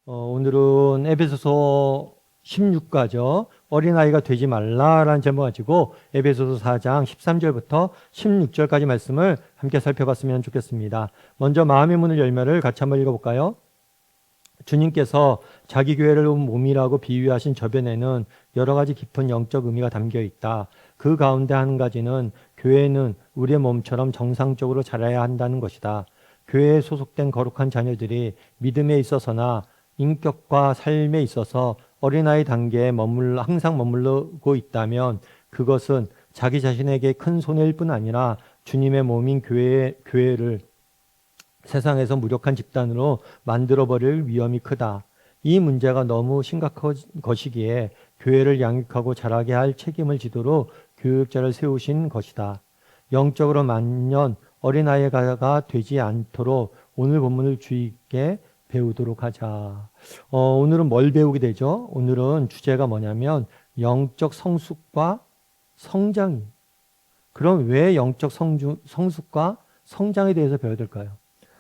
오늘은 에베소서 16과죠. 어린아이가 되지 말라라는 제목 가지고 에베소서 4장 13절부터 16절까지 말씀을 함께 살펴봤으면 좋겠습니다. 먼저 마음의 문을 열매를 같이 한번 읽어볼까요? 주님께서 자기 교회를 몸이라고 비유하신 저변에는 여러 가지 깊은 영적 의미가 담겨 있다. 그 가운데 한 가지는 교회는 우리의 몸처럼 정상적으로 자라야 한다는 것이다. 교회에 소속된 거룩한 자녀들이 믿음에 있어서나 인격과 삶에 있어서 어린아이 단계에 항상 머물고 있다면 그것은 자기 자신에게 큰 손해일 뿐 아니라 주님의 몸인 교회를 세상에서 무력한 집단으로 만들어버릴 위험이 크다. 이 문제가 너무 심각한 것이기에 교회를 양육하고 자라게 할 책임을 지도록 교육자를 세우신 것이다. 영적으로 만년 어린아이가 되지 않도록 오늘 본문을 주의 깊게 배우도록 하자. 오늘은 뭘 배우게 되죠? 오늘은 주제가 뭐냐면 영적 성숙과 성장이. 그럼 왜 영적 성숙과 성장에 대해서 배워야 될까요?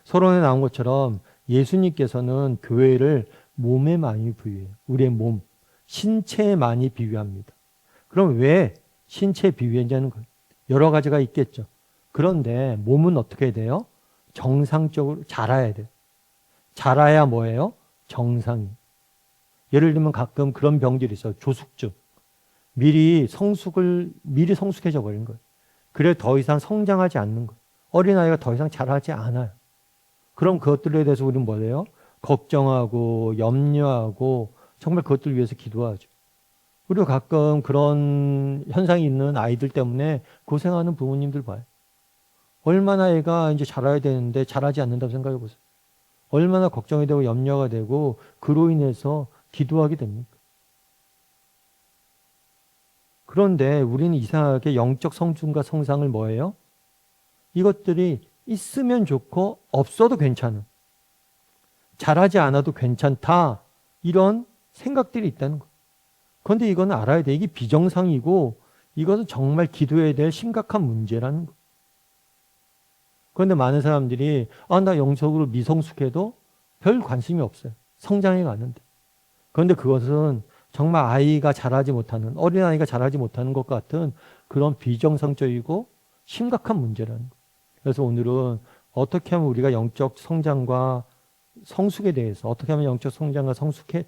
서론에 나온 것처럼 예수님께서는 교회를 몸에 많이 비유해요. 우리의 몸, 신체에 많이 비유합니다. 그럼 왜 신체에 비유했냐는 거예요. 여러 가지가 있겠죠. 그런데 몸은 어떻게 돼요? 정상적으로 자라야 돼요. 자라야 뭐예요? 정상이. 예를 들면 가끔 그런 병들이 있어요. 조숙증. 미리 성숙해져 버린 거예요. 그래 더 이상 성장하지 않는 거예요. 어린아이가 더 이상 자라지 않아요. 그럼 그것들에 대해서 우리는 뭐예요? 걱정하고 염려하고 정말 그것들을 위해서 기도하죠. 그리고 가끔 그런 현상이 있는 아이들 때문에 고생하는 부모님들 봐요. 얼마나 애가 이제 자라야 되는데 자라지 않는다고 생각해 보세요. 얼마나 걱정이 되고 염려가 되고 그로 인해서 기도하게 됩니까? 그런데 우리는 이상하게 영적 성충과 성장을 뭐예요? 이것들이 있으면 좋고 없어도 괜찮은, 잘하지 않아도 괜찮다, 이런 생각들이 있다는 거예요. 그런데 이거는 알아야 돼. 이게 비정상이고 이것은 정말 기도해야 될 심각한 문제라는 거예요. 그런데 많은 사람들이 나 영적으로 미성숙해도 별 관심이 없어요. 성장해 가는데. 그런데 그것은 정말 아이가 자라지 못하는, 어린아이가 자라지 못하는 것 같은 그런 비정상적이고 심각한 문제라는 거예요. 그래서 오늘은 어떻게 하면 우리가 영적 성장과 성숙에 대해서 어떻게 하면 영적 성장과 성숙을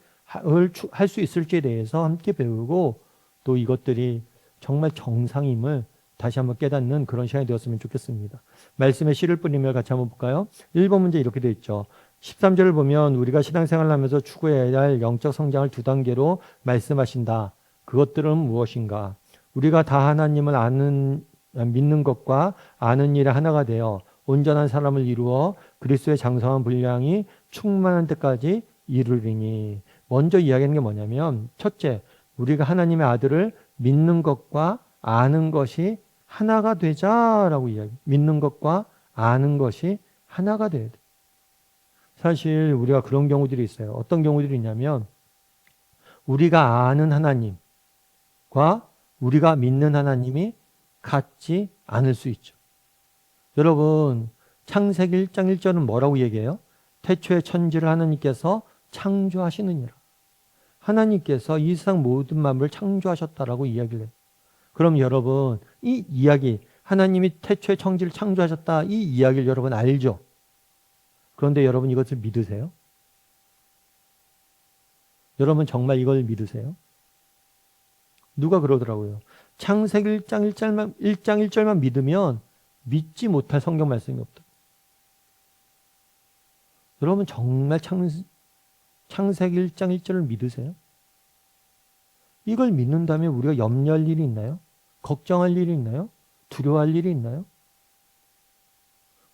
할 수 있을지에 대해서 함께 배우고 또 이것들이 정말 정상임을 다시 한번 깨닫는 그런 시간이 되었으면 좋겠습니다. 말씀에 씨를 뿌리며 같이 한번 볼까요? 1번 문제 이렇게 되어 있죠. 13절을 보면 우리가 신앙생활을 하면서 추구해야 할 영적 성장을 2단계로 말씀하신다. 그것들은 무엇인가? 우리가 다 하나님을 믿는 것과 아는 일에 하나가 되어 온전한 사람을 이루어 그리스도의 장성한 분량이 충만한 데까지 이르리니. 먼저 이야기하는 게 뭐냐면 첫째, 우리가 하나님의 아들을 믿는 것과 아는 것이 하나가 되자라고 이야기. 믿는 것과 아는 것이 하나가 돼야 돼. 사실 우리가 그런 경우들이 있어요. 어떤 경우들이 있냐면 우리가 아는 하나님과 우리가 믿는 하나님이 같지 않을 수 있죠. 여러분, 창세기 1장 1절은 뭐라고 얘기해요? 태초에 천지를 하나님께서 창조하시느니라. 하나님께서 이 세상 모든 만물을 창조하셨다라고 이야기를 해요. 그럼 여러분, 이 이야기, 하나님이 태초에 천지를 창조하셨다, 이 이야기를 여러분 알죠? 그런데 여러분 이것을 믿으세요? 여러분 정말 이걸 믿으세요? 누가 그러더라고요. 창세기 1장 1절만 믿으면 믿지 못할 성경 말씀이 없다. 여러분 정말 창세기 1장 1절을 믿으세요? 이걸 믿는다면 우리가 염려할 일이 있나요? 걱정할 일이 있나요? 두려워할 일이 있나요?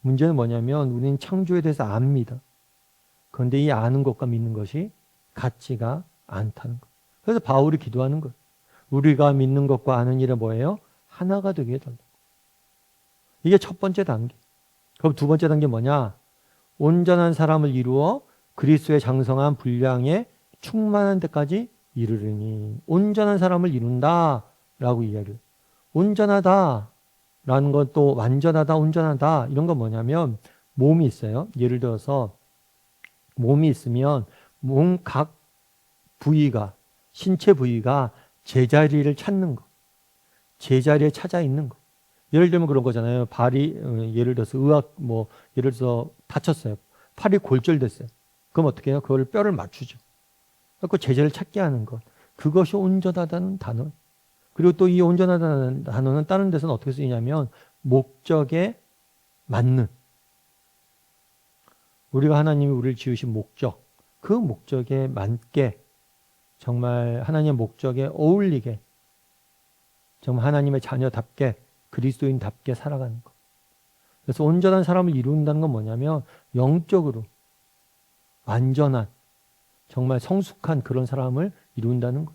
문제는 뭐냐면 우리는 창조에 대해서 압니다. 그런데 이 아는 것과 믿는 것이 같지가 않다는 것. 그래서 바울이 기도하는 거예요. 우리가 믿는 것과 아는 일은 뭐예요? 하나가 되게 해달라. 이게 첫 번째 단계. 그럼 두 번째 단계 뭐냐? 온전한 사람을 이루어 그리스도의 장성한 분량에 충만한 데까지 이르르니. 온전한 사람을 이룬다라고 이야기를. 온전하다라는 건 또 완전하다, 온전하다 이런 건 뭐냐면 몸이 있어요. 예를 들어서 몸이 있으면 몸 각 부위가, 신체 부위가 제자리를 찾는 거. 제자리에 찾아 있는 거. 예를 들면 그런 거잖아요. 발이, 예를 들어서 예를 들어서 다쳤어요. 팔이 골절됐어요. 그럼 어떻게 해요? 그걸 뼈를 맞추죠. 그 제자리를 찾게 하는 것. 그것이 온전하다는 단어. 그리고 또 이 온전하다는 단어는 다른 데서는 어떻게 쓰이냐면 목적에 맞는. 우리가 하나님이 우리를 지으신 목적, 그 목적에 맞게 정말 하나님의 목적에 어울리게 정말 하나님의 자녀답게 그리스도인답게 살아가는 것. 그래서 온전한 사람을 이룬다는 건 뭐냐면 영적으로 완전한 정말 성숙한 그런 사람을 이룬다는 것.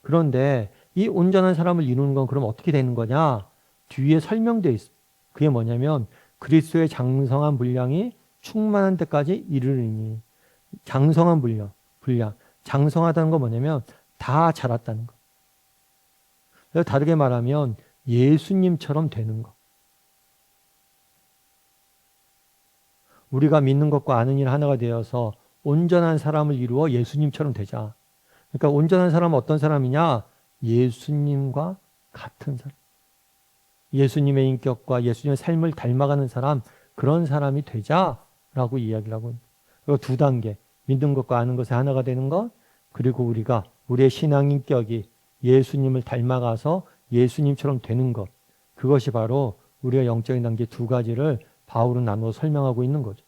그런데 이 온전한 사람을 이루는 건 그럼 어떻게 되는 거냐? 뒤에 설명되어 있어. 그게 뭐냐면 그리스도의 장성한 분량이 충만한 데까지 이르리니. 장성한 분량. 장성하다는 건 뭐냐면 다 자랐다는 거. 그래서 다르게 말하면 예수님처럼 되는 거. 우리가 믿는 것과 아는 일 하나가 되어서 온전한 사람을 이루어 예수님처럼 되자. 그러니까 온전한 사람은 어떤 사람이냐? 예수님과 같은 사람. 예수님의 인격과 예수님의 삶을 닮아가는 사람, 그런 사람이 되자라고 이야기를 하고 있습니다. 그리고 두 단계, 믿는 것과 아는 것의 하나가 되는 것, 그리고 우리가 우리의 신앙 인격이 예수님을 닮아가서 예수님처럼 되는 것, 그것이 바로 우리가 영적인 단계 두 가지를 바울은 나누어 설명하고 있는 거죠.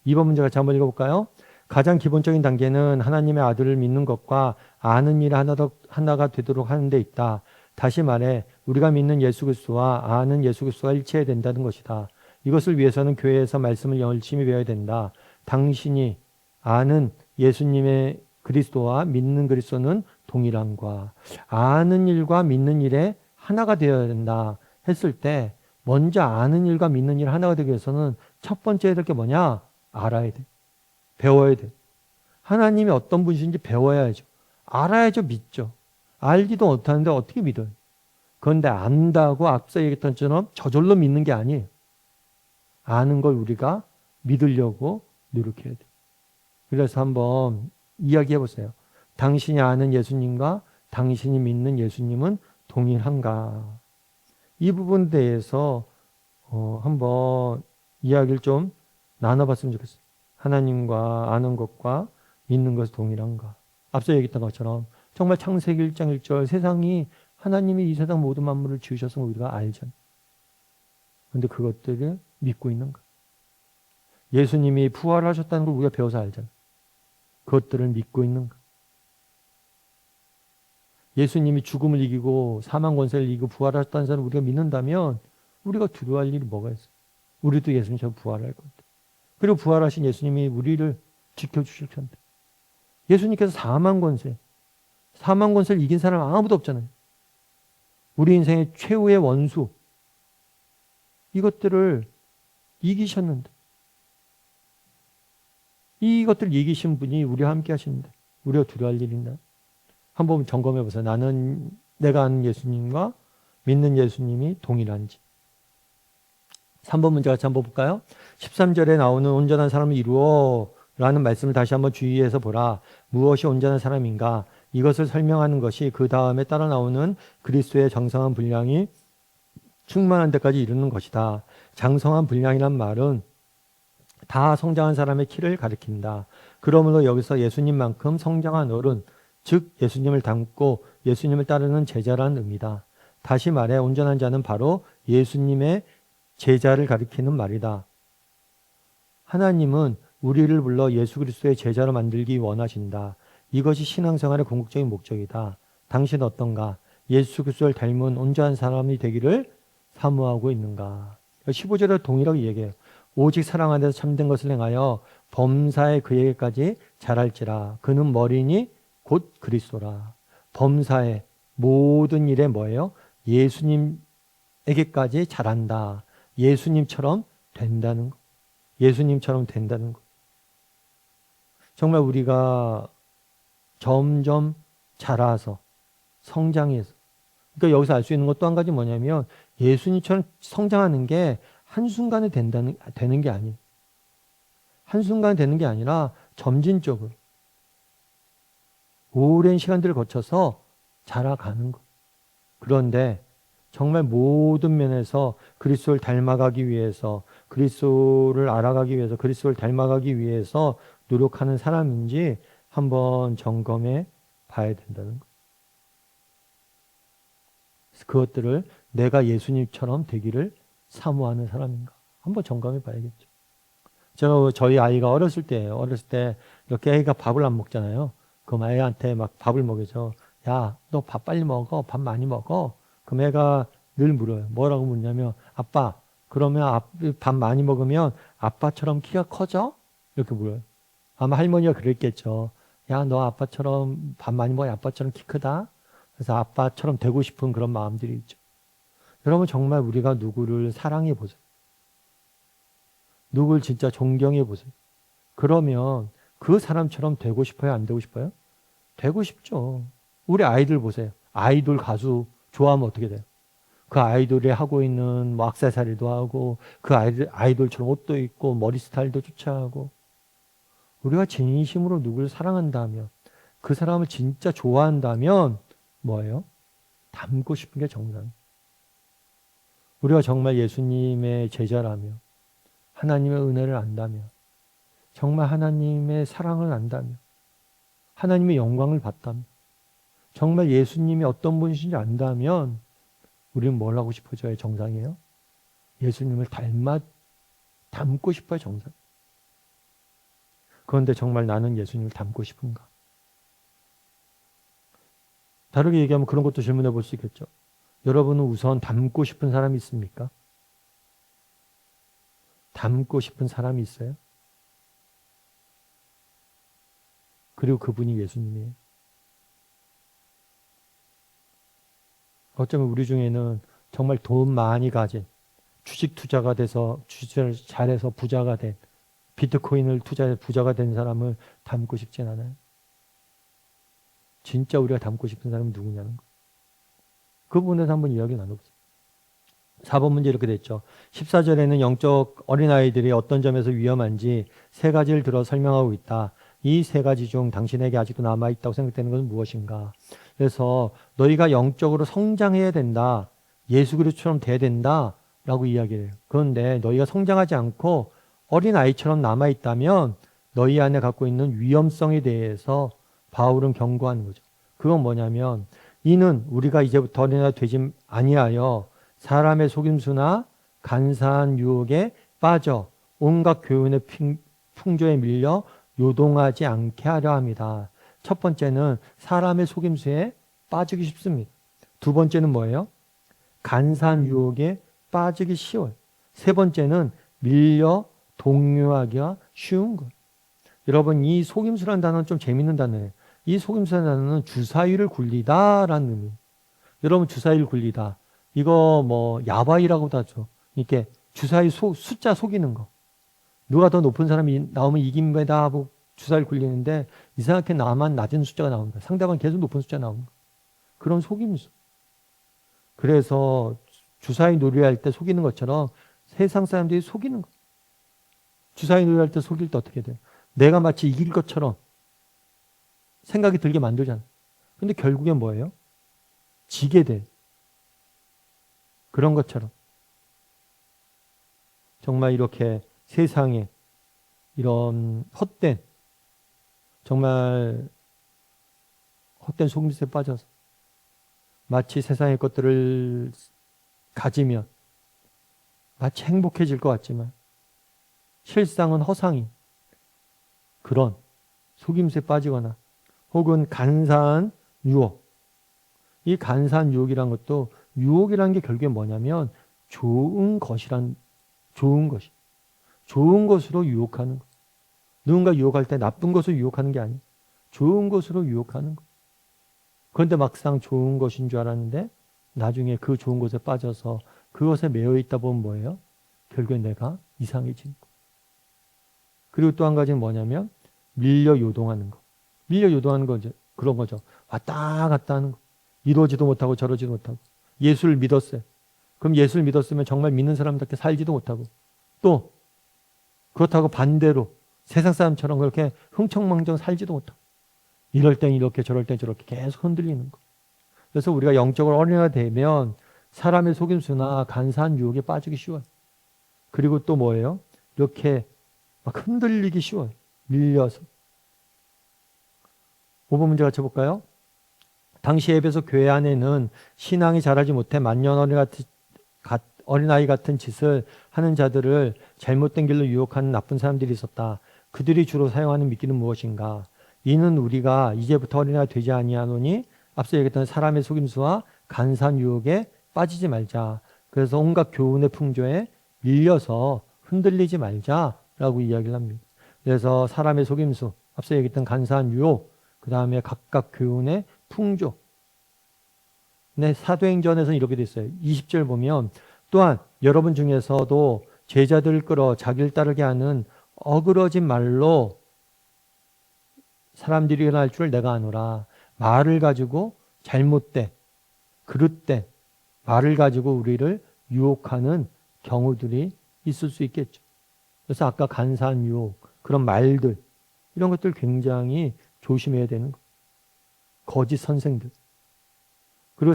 2번 문제 같이 한번 읽어볼까요? 가장 기본적인 단계는 하나님의 아들을 믿는 것과 아는 일 하나가 되도록 하는 데 있다. 다시 말해 우리가 믿는 예수 그리스도와 아는 예수 그리스도가 일치해야 된다는 것이다. 이것을 위해서는 교회에서 말씀을 열심히 배워야 된다. 당신이 아는 예수님의 그리스도와 믿는 그리스도는 동일함과 아는 일과 믿는 일에 하나가 되어야 된다 했을 때 먼저 아는 일과 믿는 일 하나가 되기 위해서는 첫 번째 해야 될 게 뭐냐? 알아야 돼. 배워야 돼. 하나님이 어떤 분이신지 배워야죠. 알아야죠. 믿죠. 알지도 못하는데 어떻게 믿어요? 그런데 안다고 앞서 얘기했던 것처럼 저절로 믿는 게 아니에요. 아는 걸 우리가 믿으려고 노력해야 돼. 그래서 한번 이야기해 보세요. 당신이 아는 예수님과 당신이 믿는 예수님은 동일한가? 이 부분에 대해서 한번 이야기를 좀 나눠봤으면 좋겠어요. 하나님과 아는 것과 믿는 것이 동일한가? 앞서 얘기했던 것처럼 정말 창세기 1장 1절 세상이 하나님이 이 세상 모든 만물을 지으셔서 우리가 알잖아요. 그런데 그것들을 믿고 있는가? 예수님이 부활하셨다는 걸 우리가 배워서 알잖아요. 그것들을 믿고 있는가? 예수님이 죽음을 이기고 사망 권세를 이기고 부활하셨다는 사람을 우리가 믿는다면 우리가 두려워할 일이 뭐가 있어요? 우리도 예수님처럼 부활할 겁니다. 그리고 부활하신 예수님이 우리를 지켜주실 텐데. 예수님께서 사망 권세를 이긴 사람 아무도 없잖아요. 우리 인생의 최후의 원수, 이것들을 이기셨는데, 이것들을 이기신 분이 우리와 함께 하시는데 우리가 두려워할 일이 있나요? 한번 점검해 보세요. 내가 아는 예수님과 믿는 예수님이 동일한지. 3번 문제 같이 한번 볼까요? 13절에 나오는 온전한 사람을 이루어 라는 말씀을 다시 한번 주의해서 보라. 무엇이 온전한 사람인가? 이것을 설명하는 것이 그 다음에 따라 나오는 그리스도의 장성한 분량이 충만한 데까지 이르는 것이다. 장성한 분량이란 말은 다 성장한 사람의 키를 가리킨다. 그러므로 여기서 예수님만큼 성장한 어른, 즉 예수님을 닮고 예수님을 따르는 제자라는 의미다. 다시 말해 온전한 자는 바로 예수님의 제자를 가리키는 말이다. 하나님은 우리를 불러 예수 그리스도의 제자로 만들기 원하신다. 이것이 신앙생활의 궁극적인 목적이다. 당신은 어떤가? 예수 그리스도를 닮은 온전한 사람이 되기를 사모하고 있는가? 15절에 동일하게 얘기해요. 오직 사랑 안에서 참된 것을 행하여 범사에 그에게까지 자랄지라. 그는 머리니 곧 그리스도라. 범사에 모든 일에 뭐예요? 예수님에게까지 자란다. 예수님처럼 된다는 거. 예수님처럼 된다는 거. 정말 우리가 점점 자라서 성장해서, 그러니까 여기서 알 수 있는 것 또 한 가지 뭐냐면 예수님처럼 성장하는 게 한순간에 되는 게 아니에요. 한순간에 되는 게 아니라 점진적으로 오랜 시간들을 거쳐서 자라가는 것. 그런데 정말 모든 면에서 그리스도를 닮아가기 위해서, 그리스도를 알아가기 위해서, 그리스도를 닮아가기 위해서 노력하는 사람인지 한번 점검해 봐야 된다는 것. 그것들을 내가 예수님처럼 되기를 사모하는 사람인가 한번 점검해 봐야겠죠. 저희 아이가 어렸을 때 이렇게 애가 밥을 안 먹잖아요. 그럼 애한테 막 밥을 먹여줘. 야, 너 밥 빨리 먹어. 밥 많이 먹어. 그럼 애가 늘 물어요. 뭐라고 묻냐면, 아빠, 그러면 밥 많이 먹으면 아빠처럼 키가 커져? 이렇게 물어요. 아마 할머니가 그랬겠죠. 야, 너 아빠처럼 밥 많이 먹어야 아빠처럼 키 크다? 그래서 아빠처럼 되고 싶은 그런 마음들이 있죠. 여러분, 정말 우리가 누구를 사랑해 보세요. 누굴 진짜 존경해 보세요. 그러면 그 사람처럼 되고 싶어요? 안 되고 싶어요? 되고 싶죠. 우리 아이들 보세요. 아이돌 가수 좋아하면 어떻게 돼요? 그 아이돌이 하고 있는 뭐 액세서리도 하고 그 아이돌처럼 옷도 입고 머리 스타일도 쫓아하고 우리가 진심으로 누구를 사랑한다면 그 사람을 진짜 좋아한다면 뭐예요? 닮고 싶은 게 정상. 우리가 정말 예수님의 제자라면 하나님의 은혜를 안다면 정말 하나님의 사랑을 안다면 하나님의 영광을 봤다면 정말 예수님이 어떤 분이신지 안다면 우리는 뭘 하고 싶어져요? 정상이에요? 예수님을 닮고 싶어요? 정상. 그런데 정말 나는 예수님을 닮고 싶은가? 다르게 얘기하면 그런 것도 질문해 볼 수 있겠죠. 여러분은 우선 닮고 싶은 사람이 있습니까? 닮고 싶은 사람이 있어요? 그리고 그분이 예수님이에요. 어쩌면 우리 중에는 정말 돈 많이 가진 주식 투자가 돼서 주식을 잘해서 부자가 된 비트코인을 투자해서 부자가 된 사람을 닮고 싶진 않아요. 진짜 우리가 닮고 싶은 사람은 누구냐는 거. 그 부분에서 한번 이야기 나눠보세요. 4번 문제 이렇게 됐죠. 14절에는 영적 어린아이들이 어떤 점에서 위험한지 세 가지를 들어 설명하고 있다. 이 세 가지 중 당신에게 아직도 남아있다고 생각되는 것은 무엇인가? 그래서 너희가 영적으로 성장해야 된다. 예수 그리스도처럼 돼야 된다. 라고 이야기를 해요. 그런데 너희가 성장하지 않고 어린아이처럼 남아있다면 너희 안에 갖고 있는 위험성에 대해서 바울은 경고하는 거죠. 그건 뭐냐면 이는 우리가 이제부터 어린아이 되지 아니하여 사람의 속임수나 간사한 유혹에 빠져 온갖 교훈의 풍조에 밀려 요동하지 않게 하려 합니다. 첫 번째는 사람의 속임수에 빠지기 쉽습니다. 두 번째는 뭐예요? 간사한 유혹에 빠지기 쉬워요. 세 번째는 밀려 동요하기가 쉬운 것. 여러분, 이 속임수라는 단어는 좀 재밌는 단어예요. 이 속임수라는 단어는 주사위를 굴리다라는 의미. 여러분, 주사위를 굴리다. 이거 뭐 야바이라고도 하죠. 이렇게 주사위 숫자 속이는 거. 누가 더 높은 사람이 나오면 이깁니다 하고 주사위를 굴리는데 이상하게 나만 낮은 숫자가 나옵니다. 상대방 계속 높은 숫자 나오는 거. 그런 속임수. 그래서 주사위 놀이할 때 속이는 것처럼 세상 사람들이 속이는 거. 주사위 놀이할 때 속일 때 어떻게 돼요? 내가 마치 이길 것처럼 생각이 들게 만들잖아요. 근데 결국엔 뭐예요? 지게 돼. 그런 것처럼 정말 이렇게 세상에 이런 정말 헛된 속임수에 빠져서 마치 세상의 것들을 가지면 마치 행복해질 것 같지만 실상은 허상인 그런 속임수에 빠지거나 혹은 간사한 유혹. 이 간사한 유혹이란 것도 유혹이라는 게 결국에 뭐냐면 좋은 것으로 유혹하는 것. 누군가 유혹할 때 나쁜 것으로 유혹하는 게 아니에요. 좋은 것으로 유혹하는 것. 그런데 막상 좋은 것인 줄 알았는데 나중에 그 좋은 것에 빠져서 그것에 매여 있다 보면 뭐예요? 결국에 내가 이상해지는 것. 그리고 또 한 가지는 뭐냐면 밀려 요동하는 것. 밀려 요동하는 거죠. 그런 거죠. 왔다 갔다 하는 거. 이러지도 못하고 저러지도 못하고. 예수를 믿었어요. 그럼 예수를 믿었으면 정말 믿는 사람답게 살지도 못하고 또 그렇다고 반대로 세상 사람처럼 그렇게 흥청망청 살지도 못하고 이럴 땐 이렇게 저럴 땐 저렇게 계속 흔들리는 거. 그래서 우리가 영적으로 어린아이가 되면 사람의 속임수나 간사한 유혹에 빠지기 쉬워요. 그리고 또 뭐예요? 이렇게 막 흔들리기 쉬워요. 밀려서. 5번 문제 같이 볼까요? 당시 에베소 교회 안에는 신앙이 자라지 못해 만년 어린아이 같은 짓을 하는 자들을 잘못된 길로 유혹하는 나쁜 사람들이 있었다. 그들이 주로 사용하는 미끼는 무엇인가? 이는 우리가 이제부터 어린아이가 되지 아니하노니 앞서 얘기했던 사람의 속임수와 간사한 유혹에 빠지지 말자. 그래서 온갖 교훈의 풍조에 밀려서 흔들리지 말자라고 이야기를 합니다. 그래서 사람의 속임수, 앞서 얘기했던 간사한 유혹, 그 다음에 각각 교훈의 풍조. 네, 사도행전에서는 이렇게 돼 있어요. 20절 보면 또한 여러분 중에서도 제자들을 끌어 자기를 따르게 하는 어그러진 말로 사람들이 일어날 줄 내가 아노라. 말을 가지고 잘못된, 그릇된 말을 가지고 우리를 유혹하는 경우들이 있을 수 있겠죠. 그래서 아까 간사한 유혹, 그런 말들, 이런 것들 굉장히 조심해야 되는 거. 거짓 선생들. 그리고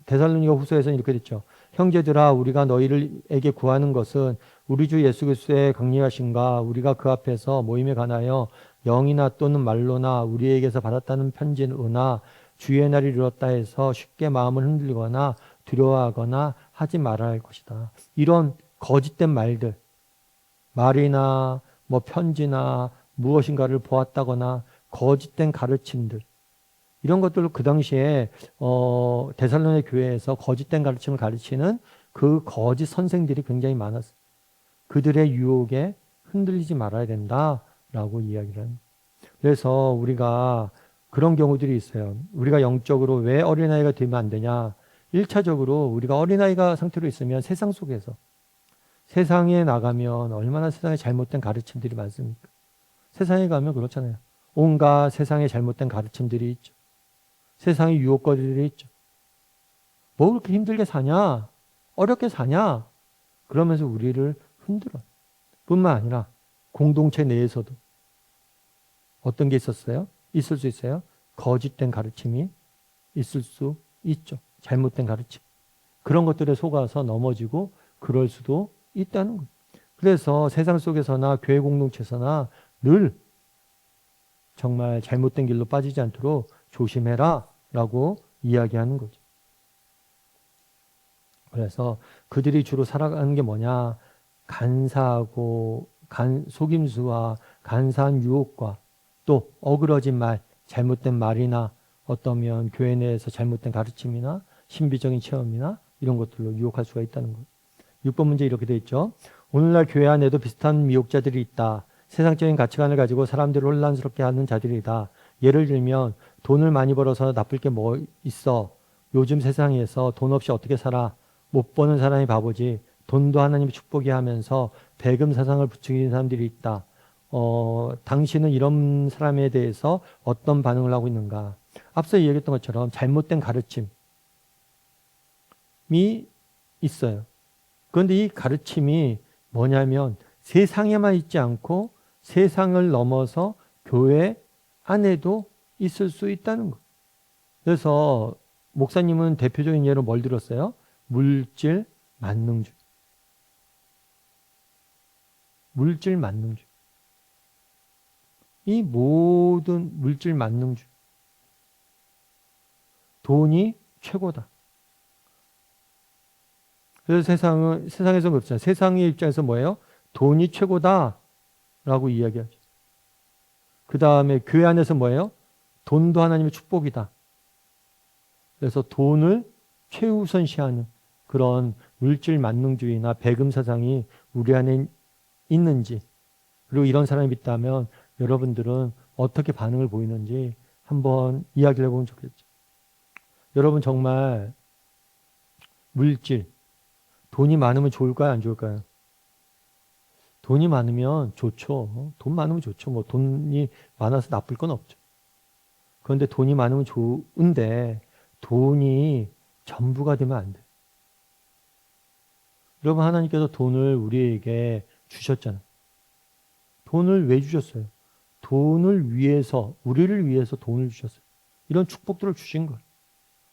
데살로니가 후서에서는 이렇게 됐죠. 형제들아, 우리가 너희들에게 구하는 것은 우리 주 예수 그리스도의 강림하심과 우리가 그 앞에서 모임에 관하여 영이나 또는 말로나 우리에게서 받았다는 편지나 주의 날이 이르렀다 해서 쉽게 마음을 흔들거나 두려워하거나 하지 말아야 할 것이다. 이런 거짓된 말들, 말이나 뭐 편지나 무엇인가를 보았다거나 거짓된 가르침들, 이런 것들을 그 당시에 데살로니가 교회에서 거짓된 가르침을 가르치는 그 거짓 선생들이 굉장히 많았어요. 그들의 유혹에 흔들리지 말아야 된다라고 이야기를 합니다. 그래서 우리가 그런 경우들이 있어요. 우리가 영적으로 왜 어린아이가 되면 안 되냐? 1차적으로 우리가 어린아이가 상태로 있으면 세상 속에서 세상에 나가면 얼마나 세상에 잘못된 가르침들이 많습니까? 세상에 가면 그렇잖아요. 온갖 세상에 잘못된 가르침들이 있죠. 세상의 유혹거리들이 있죠. 뭐 그렇게 힘들게 사냐? 어렵게 사냐? 그러면서 우리를 흔들어. 뿐만 아니라 공동체 내에서도 어떤 게 있었어요? 있을 수 있어요? 거짓된 가르침이 있을 수 있죠. 잘못된 가르침. 그런 것들에 속아서 넘어지고 그럴 수도 있다는 거예요. 그래서 세상 속에서나 교회 공동체에서나 늘 정말 잘못된 길로 빠지지 않도록 조심해라 라고 이야기하는 거죠. 그래서 그들이 주로 살아가는 게 뭐냐? 간사하고 속임수와 간사한 유혹과 또 어그러진 말, 잘못된 말이나 어떠면 교회 내에서 잘못된 가르침이나 신비적인 체험이나 이런 것들로 유혹할 수가 있다는 거예요. 6번 문제 이렇게 되어 있죠. 오늘날 교회 안에도 비슷한 미혹자들이 있다. 세상적인 가치관을 가지고 사람들을 혼란스럽게 하는 자들이다. 예를 들면 돈을 많이 벌어서 나쁠 게 뭐 있어. 요즘 세상에서 돈 없이 어떻게 살아. 못 버는 사람이 바보지. 돈도 하나님의 축복이 하면서 배금 사상을 부추기는 사람들이 있다. 당신은 이런 사람에 대해서 어떤 반응을 하고 있는가. 앞서 얘기했던 것처럼 잘못된 가르침이 있어요. 그런데 이 가르침이 뭐냐면 세상에만 있지 않고 세상을 넘어서 교회 안에도 있을 수 있다는 거. 그래서 목사님은 대표적인 예로 뭘 들었어요? 물질 만능주의. 물질 만능주의. 이 모든 물질 만능주의. 돈이 최고다. 그래서 세상에서 그렇잖아요. 세상의 입장에서 뭐예요? 돈이 최고다라고 이야기하죠. 그 다음에 교회 안에서 뭐예요? 돈도 하나님의 축복이다. 그래서 돈을 최우선시하는 그런 물질 만능주의나 배금 사상이 우리 안에 있는지, 그리고 이런 사람이 있다면 여러분들은 어떻게 반응을 보이는지 한번 이야기를 해보면 좋겠죠. 여러분 정말 물질, 돈이 많으면 좋을까요? 안 좋을까요? 돈이 많으면 좋죠. 돈 많으면 좋죠. 뭐 돈이 많아서 나쁠 건 없죠. 그런데 돈이 많으면 좋은데 돈이 전부가 되면 안 돼. 여러분 하나님께서 돈을 우리에게 주셨잖아요. 돈을 왜 주셨어요? 돈을 위해서, 우리를 위해서 돈을 주셨어요. 이런 축복들을 주신 거예요.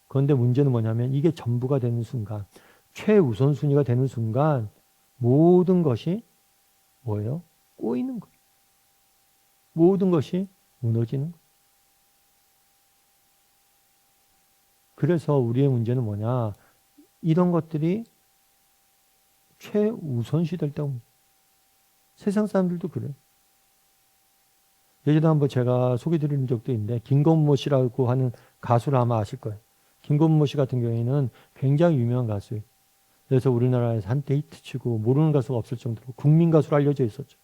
그런데 문제는 뭐냐면 이게 전부가 되는 순간, 최우선순위가 되는 순간 모든 것이 뭐예요? 꼬이는 거예요. 모든 것이 무너지는 거예요. 그래서 우리의 문제는 뭐냐? 이런 것들이 최우선시 될 때가 옵니다. 세상 사람들도 그래요. 예전에 한번 제가 소개드린 적도 있는데 김건모 씨라고 하는 가수를 아마 아실 거예요. 김건모 씨 같은 경우에는 굉장히 유명한 가수예요. 그래서 우리나라에서 한때 히트치고 모르는 가수가 없을 정도로 국민 가수로 알려져 있었죠.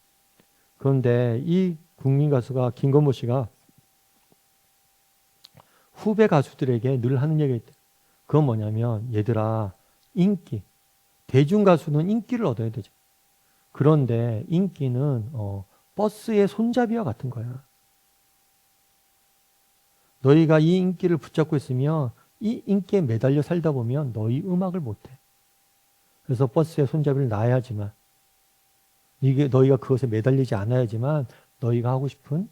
그런데 이 국민 가수가 김건모 씨가 후배 가수들에게 늘 하는 얘기가 있대요. 그건 뭐냐면 얘들아, 인기, 대중 가수는 인기를 얻어야 되죠. 그런데 인기는 버스의 손잡이와 같은 거야. 너희가 이 인기를 붙잡고 있으면 이 인기에 매달려 살다 보면 너희 음악을 못해. 그래서 버스의 손잡이를 놔야지만, 이게 너희가 그것에 매달리지 않아야지만 너희가 하고 싶은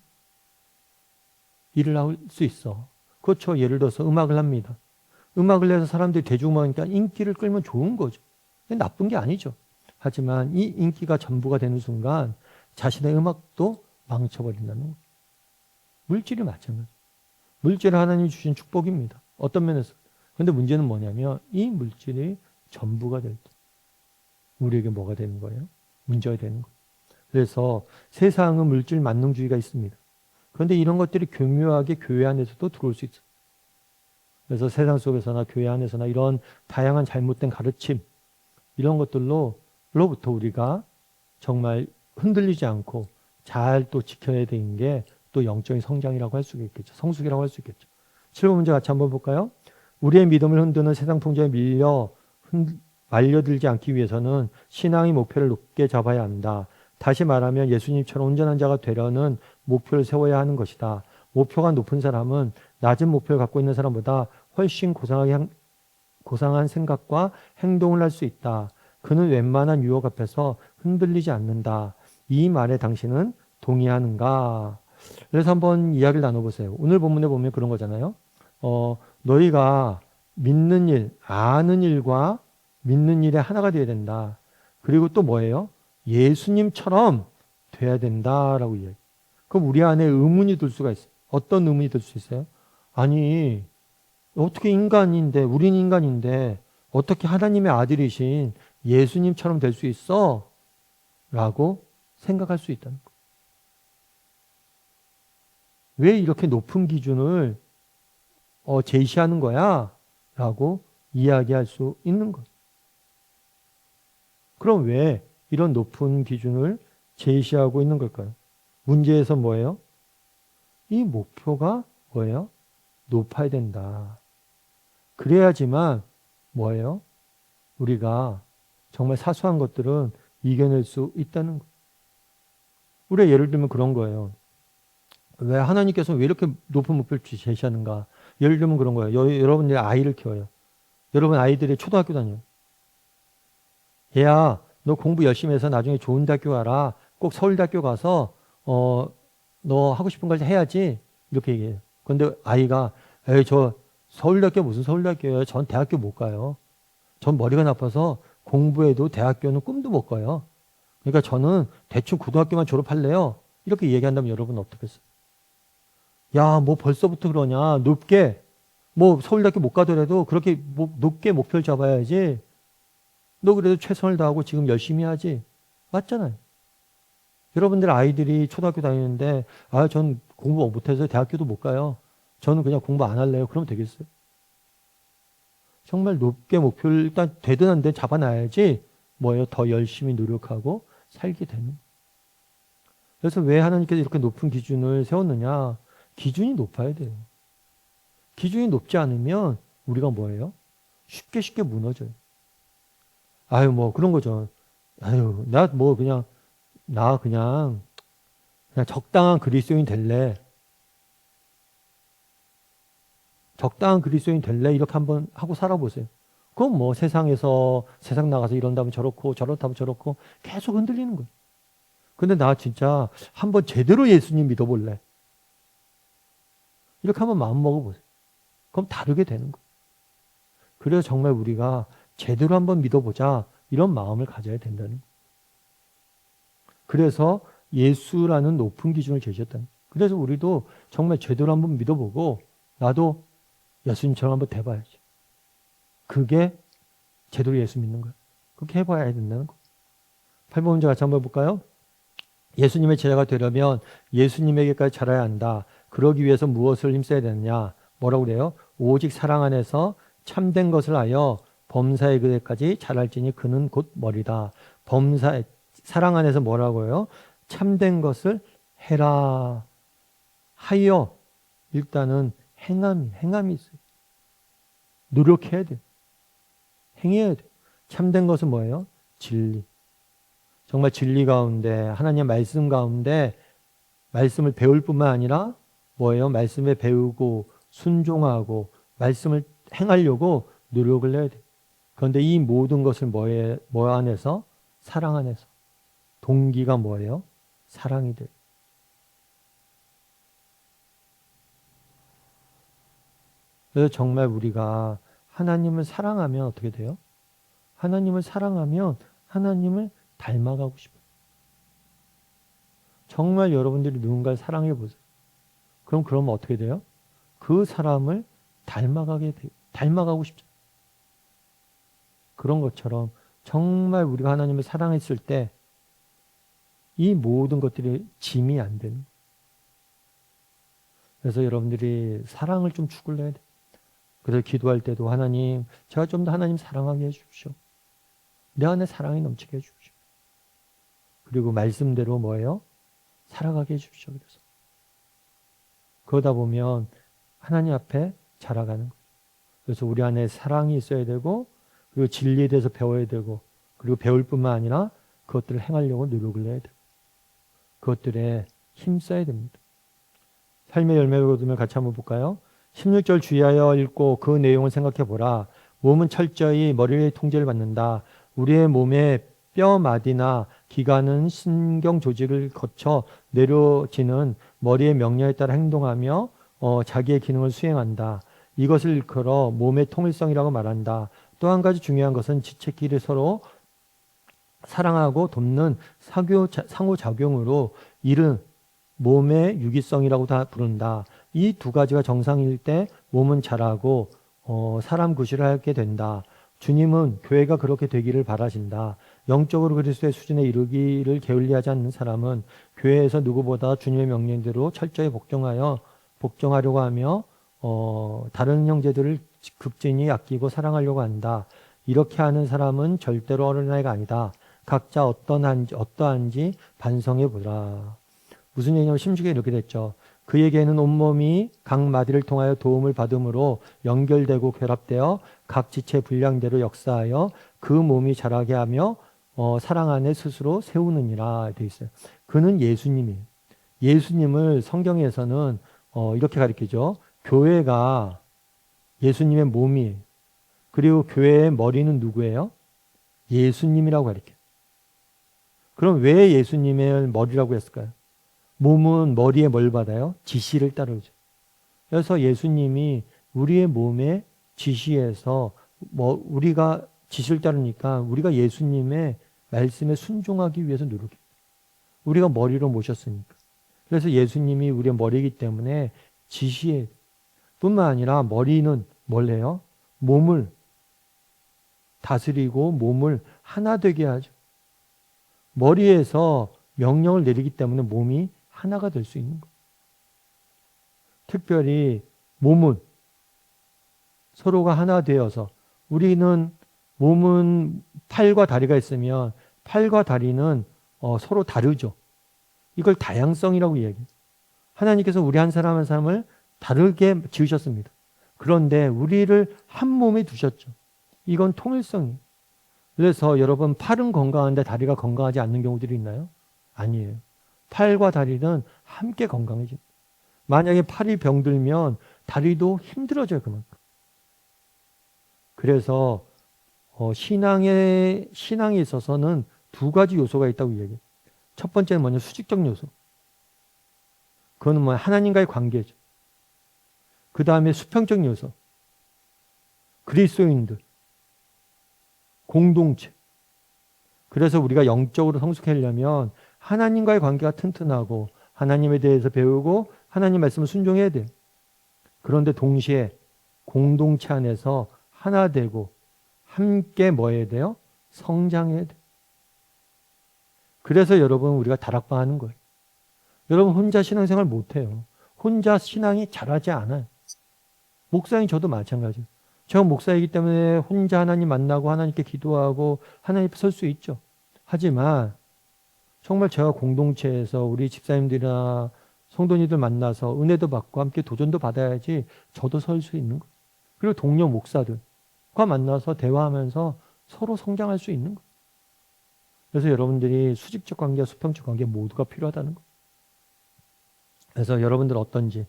일을 할 수 있어. 그렇죠. 예를 들어서 음악을 합니다. 음악을 내서 사람들이 대중음악이니까 인기를 끌면 좋은 거죠. 나쁜 게 아니죠. 하지만 이 인기가 전부가 되는 순간 자신의 음악도 망쳐버린다는 거예요. 물질이 마찬가지. 물질은 하나님이 주신 축복입니다. 어떤 면에서. 그런데 문제는 뭐냐면 이 물질이 전부가 될 때 우리에게 뭐가 되는 거예요? 문제가 되는 거예요. 그래서 세상은 물질 만능주의가 있습니다. 그런데 이런 것들이 교묘하게 교회 안에서도 들어올 수 있어요. 그래서 세상 속에서나 교회 안에서나 이런 다양한 잘못된 가르침, 이런 것들로부터 우리가 정말 흔들리지 않고 잘 또 지켜야 되는 게 또 영적인 성장이라고 할 수 있겠죠. 성숙이라고 할 수 있겠죠. 7번 문제 같이 한번 볼까요? 우리의 믿음을 흔드는 세상 통제에 말려들지 않기 위해서는 신앙의 목표를 높게 잡아야 한다. 다시 말하면 예수님처럼 온전한 자가 되려는 목표를 세워야 하는 것이다. 목표가 높은 사람은 낮은 목표를 갖고 있는 사람보다 훨씬 고상한 생각과 행동을 할 수 있다. 그는 웬만한 유혹 앞에서 흔들리지 않는다. 이 말에 당신은 동의하는가? 그래서 한번 이야기를 나눠보세요. 오늘 본문에 보면 그런 거잖아요. 너희가 믿는 일, 아는 일과 믿는 일에 하나가 되어야 된다. 그리고 또 뭐예요? 예수님처럼 돼야 된다라고 이야기. 그럼 우리 안에 의문이 들 수가 있어요. 어떤 의문이 들 수 있어요? 아니, 어떻게 인간인데, 우린 인간인데 어떻게 하나님의 아들이신 예수님처럼 될 수 있어? 라고 생각할 수 있다는 거예요. 왜 이렇게 높은 기준을 제시하는 거야? 라고 이야기할 수 있는 거예요. 그럼 왜 이런 높은 기준을 제시하고 있는 걸까요? 문제에서 뭐예요? 이 목표가 뭐예요? 높아야 된다. 그래야지만 뭐예요? 우리가 정말 사소한 것들은 이겨낼 수 있다는 거예요. 우리가 예를 들면 그런 거예요. 왜 하나님께서 왜 이렇게 높은 목표를 제시하는가? 예를 들면 그런 거예요. 여러분들이 아이를 키워요. 여러분 아이들이 초등학교 다녀요. 얘야, 너 공부 열심히 해서 나중에 좋은 대학교 가라. 꼭 서울대학교 가서 너 하고 싶은 걸 해야지. 이렇게 얘기해요. 그런데 아이가 에이, 저 서울대학교 무슨 서울대학교예요? 전 대학교 못 가요. 전 머리가 나빠서 공부해도 대학교는 꿈도 못 가요. 그러니까 저는 대충 고등학교만 졸업할래요. 이렇게 얘기한다면 여러분은 어떻겠어요? 야, 뭐 벌써부터 그러냐. 높게 뭐 서울대학교 못 가더라도 그렇게 높게 목표를 잡아야지. 너 그래도 최선을 다하고 지금 열심히 하지. 맞잖아요. 여러분들 아이들이 초등학교 다니는데 전 공부 못해서 대학교도 못 가요. 저는 그냥 공부 안 할래요. 그러면 되겠어요? 정말 높게 목표를 일단 되든 안 되든 잡아놔야지 뭐예요? 더 열심히 노력하고 살게 되는. 그래서 왜 하나님께서 이렇게 높은 기준을 세웠느냐? 기준이 높아야 돼요. 기준이 높지 않으면 우리가 뭐예요? 쉽게 무너져요. 뭐 그런 거죠. 나 그냥 적당한 그리스도인 될래. 적당한 그리스도인 될래. 이렇게 한번 하고 살아보세요. 그럼 뭐 세상 나가서 이런다면 저렇고 저렇다면 저렇고 계속 흔들리는 거예요. 근데 나 진짜 한번 제대로 예수님 믿어볼래. 이렇게 한번 마음 먹어보세요. 그럼 다르게 되는 거예요. 그래서 정말 우리가 제대로 한번 믿어보자 이런 마음을 가져야 된다는 거예요. 그래서 예수라는 높은 기준을 제시했다는 거예요. 그래서 우리도 정말 제대로 한번 믿어보고 나도 예수님처럼 한번 돼봐야지. 그게 제대로 예수 믿는 거예요. 그렇게 해봐야 된다는 거예요. 8번 문제 같이 한번 볼까요? 예수님의 제자가 되려면 예수님에게까지 자라야 한다. 그러기 위해서 무엇을 힘써야 되느냐? 뭐라고 그래요? 오직 사랑 안에서 참된 것을 하여 범사의 그대까지 자랄지니 그는 곧 머리다. 사랑 안에서 뭐라고요? 참된 것을 해라. 하여 일단은 행함이 있어요. 노력해야 돼요. 행해야 돼요. 참된 것은 뭐예요? 진리. 정말 진리 가운데 하나님의 말씀 가운데 말씀을 배울 뿐만 아니라 뭐예요? 말씀에 배우고 순종하고 말씀을 행하려고 노력을 해야 돼요. 그런데 이 모든 것을 뭐 안에서? 사랑 안에서. 동기가 뭐예요? 사랑이 돼요. 그래서 정말 우리가 하나님을 사랑하면 어떻게 돼요? 하나님을 사랑하면 하나님을 닮아가고 싶어요. 정말 여러분들이 누군가를 사랑해 보세요. 그러면 어떻게 돼요? 그 사람을 닮아가고 싶죠. 그런 것처럼 정말 우리가 하나님을 사랑했을 때 이 모든 것들이 짐이 안 되는 거예요. 그래서 여러분들이 사랑을 좀 추구해야 돼요. 그래서 기도할 때도 하나님, 제가 좀 더 하나님 사랑하게 해주십시오. 내 안에 사랑이 넘치게 해주십시오. 그리고 말씀대로 뭐예요? 살아가게 해주십시오. 그래서 그러다 보면 하나님 앞에 자라가는 거예요. 그래서 우리 안에 사랑이 있어야 되고 그리고 진리에 대해서 배워야 되고 그리고 배울 뿐만 아니라 그것들을 행하려고 노력을 해야 돼요. 그것들에 힘써야 됩니다. 삶의 열매를 거두면 같이 한번 볼까요? 16절 주의하여 읽고 그 내용을 생각해 보라. 몸은 철저히 머리의 통제를 받는다. 우리의 몸의 뼈 마디나 기관은 신경 조직을 거쳐 내려지는 머리의 명령에 따라 행동하며 자기의 기능을 수행한다. 이것을 일컬어 몸의 통일성이라고 말한다. 또 한 가지 중요한 것은 지체끼리 서로 사랑하고 돕는 상호작용으로 이른 몸의 유기성이라고 다 부른다. 이 두 가지가 정상일 때 몸은 자라고 사람 구실을 하게 된다. 주님은 교회가 그렇게 되기를 바라신다. 영적으로 그리스도의 수준에 이르기를 게을리하지 않는 사람은 교회에서 누구보다 주님의 명령대로 철저히 복종하려고 하며 다른 형제들을 극진히 아끼고 사랑하려고 한다. 이렇게 하는 사람은 절대로 어린아이가 아니다. 각자 어떠한지 반성해 보라. 무슨 얘기냐면 심지어 이렇게 됐죠. 그에게는 온몸이 각 마디를 통하여 도움을 받음으로 연결되고 결합되어 각 지체 분량대로 역사하여 그 몸이 자라게 하며 사랑 안에 스스로 세우느니라 되어 있어요. 그는 예수님이에요. 예수님을 성경에서는 이렇게 가리키죠. 교회가 예수님의 몸이에요. 그리고 교회의 머리는 누구예요? 예수님이라고 가리켜요. 그럼 왜 예수님의 머리라고 했을까요? 몸은 머리에 뭘 받아요? 지시를 따르죠. 그래서 예수님이 우리의 몸에 지시해서 우리가 지시를 따르니까 우리가 예수님의 말씀에 순종하기 위해서 노력해요. 우리가 머리로 모셨으니까. 그래서 예수님이 우리의 머리이기 때문에 지시해 뿐만 아니라 머리는 뭘 해요? 몸을 다스리고 몸을 하나 되게 하죠. 머리에서 명령을 내리기 때문에 몸이 하나가 될 수 있는 거예요. 특별히 몸은 서로가 하나 되어서 몸은 팔과 다리가 있으면 팔과 다리는 서로 다르죠. 이걸 다양성이라고 이야기해요. 하나님께서 우리 한 사람 한 사람을 다르게 지으셨습니다. 그런데 우리를 한 몸에 두셨죠. 이건 통일성이에요. 그래서 여러분 팔은 건강한데 다리가 건강하지 않는 경우들이 있나요? 아니에요. 팔과 다리는 함께 건강해집니다. 만약에 팔이 병들면 다리도 힘들어져요. 그만큼. 그래서 신앙에 있어서는 두 가지 요소가 있다고 이야기해요. 첫 번째는 뭐냐? 수직적 요소. 그거는 뭐야? 하나님과의 관계죠. 그 다음에 수평적 요소. 그리스도인들. 공동체. 그래서 우리가 영적으로 성숙하려면 하나님과의 관계가 튼튼하고 하나님에 대해서 배우고 하나님 말씀을 순종해야 돼요. 그런데 동시에 공동체 안에서 하나 되고 함께 뭐 해야 돼요? 성장해야 돼요. 그래서 여러분 우리가 다락방 하는 거예요. 여러분 혼자 신앙생활 못해요. 혼자 신앙이 잘하지 않아요. 목사님 저도 마찬가지예요. 제가 목사이기 때문에 혼자 하나님 만나고 하나님께 기도하고 하나님 앞에 설 수 있죠. 하지만 정말 제가 공동체에서 우리 집사님들이나 성도님들 만나서 은혜도 받고 함께 도전도 받아야지 저도 설 수 있는 거예요. 그리고 동료 목사들과 만나서 대화하면서 서로 성장할 수 있는 거예요. 그래서 여러분들이 수직적 관계와 수평적 관계 모두가 필요하다는 거예요. 그래서 여러분들 어떤지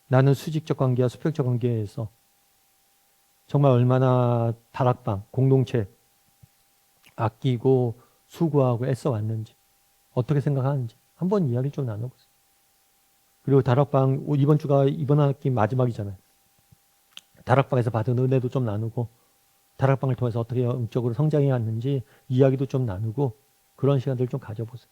나는 수직적 관계와 수평적 관계에서 정말 얼마나 다락방, 공동체 아끼고 수고하고 애써 왔는지 어떻게 생각하는지 한번 이야기 좀 나눠보세요. 그리고 다락방 이번 주가 이번 학기 마지막이잖아요. 다락방에서 받은 은혜도 좀 나누고 다락방을 통해서 어떻게 영적으로 성장해 왔는지 이야기도 좀 나누고 그런 시간들 좀 가져보세요.